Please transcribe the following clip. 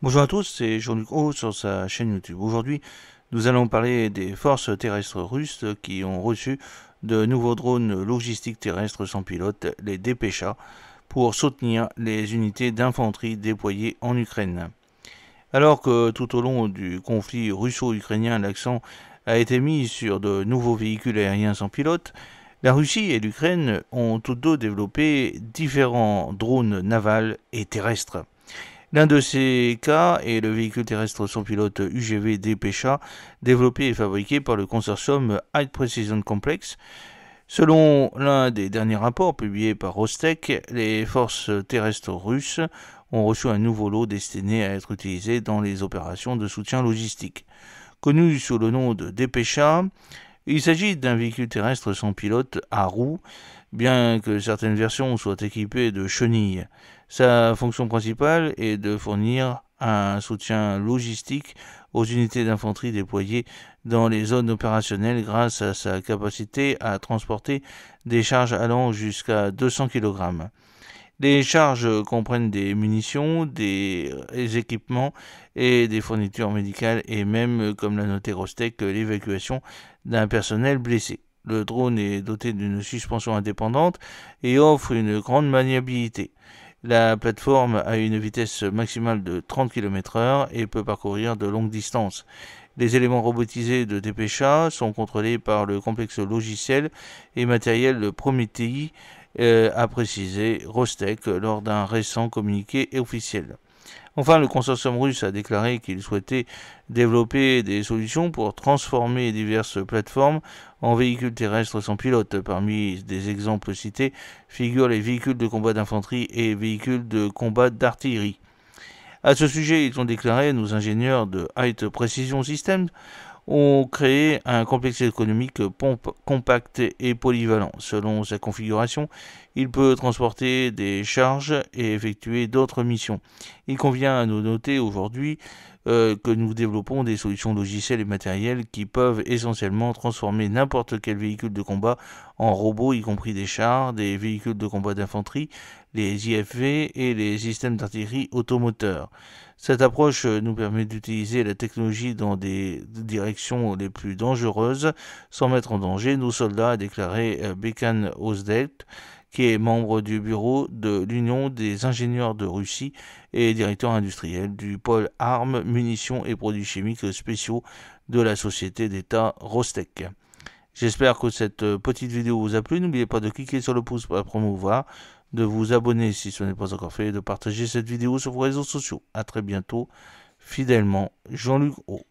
Bonjour à tous, c'est Jean-Luc Haut sur sa chaîne YouTube. Aujourd'hui, nous allons parler des forces terrestres russes qui ont reçu de nouveaux drones logistiques terrestres sans pilote, les Dépêcha, pour soutenir les unités d'infanterie déployées en Ukraine. Alors que tout au long du conflit russo-ukrainien, l'accent a été mis sur de nouveaux véhicules aériens sans pilote, la Russie et l'Ukraine ont toutes deux développé différents drones navals et terrestres. L'un de ces cas est le véhicule terrestre sans pilote UGV Dépêcha, développé et fabriqué par le consortium High Precision Complex. Selon l'un des derniers rapports publiés par Rostec, les forces terrestres russes ont reçu un nouveau lot destiné à être utilisé dans les opérations de soutien logistique. Connu sous le nom de Dépêcha, il s'agit d'un véhicule terrestre sans pilote à roues, bien que certaines versions soient équipées de chenilles. Sa fonction principale est de fournir un soutien logistique aux unités d'infanterie déployées dans les zones opérationnelles grâce à sa capacité à transporter des charges allant jusqu'à 200 kg. Les charges comprennent des munitions, des équipements et des fournitures médicales et même, comme l'a noté Rostec, l'évacuation d'un personnel blessé. Le drone est doté d'une suspension indépendante et offre une grande maniabilité. La plateforme a une vitesse maximale de 30 km/h et peut parcourir de longues distances. Les éléments robotisés de Dépêcha sont contrôlés par le complexe logiciel et matériel Prométhée, a précisé Rostec lors d'un récent communiqué officiel. Enfin, le consortium russe a déclaré qu'il souhaitait développer des solutions pour transformer diverses plateformes en véhicules terrestres sans pilote. Parmi des exemples cités figurent les véhicules de combat d'infanterie et véhicules de combat d'artillerie. À ce sujet, ils ont déclaré: nos ingénieurs de High Precision Systems ont créé un complexe économique compact et polyvalent. Selon sa configuration, il peut transporter des charges et effectuer d'autres missions. Il convient à nous noter aujourd'hui que nous développons des solutions logicielles et matérielles qui peuvent essentiellement transformer n'importe quel véhicule de combat en robot, y compris des chars, des véhicules de combat d'infanterie, les IFV et les systèmes d'artillerie automoteurs. Cette approche nous permet d'utiliser la technologie dans des directions les plus dangereuses sans mettre en danger nos soldats, a déclaré Bekan Ozdet, qui est membre du bureau de l'Union des ingénieurs de Russie et directeur industriel du pôle armes, munitions et produits chimiques spéciaux de la société d'État Rostec. J'espère que cette petite vidéo vous a plu. N'oubliez pas de cliquer sur le pouce pour la promouvoir, de vous abonner si ce n'est pas encore fait et de partager cette vidéo sur vos réseaux sociaux. A très bientôt. Fidèlement, Jean-Luc O.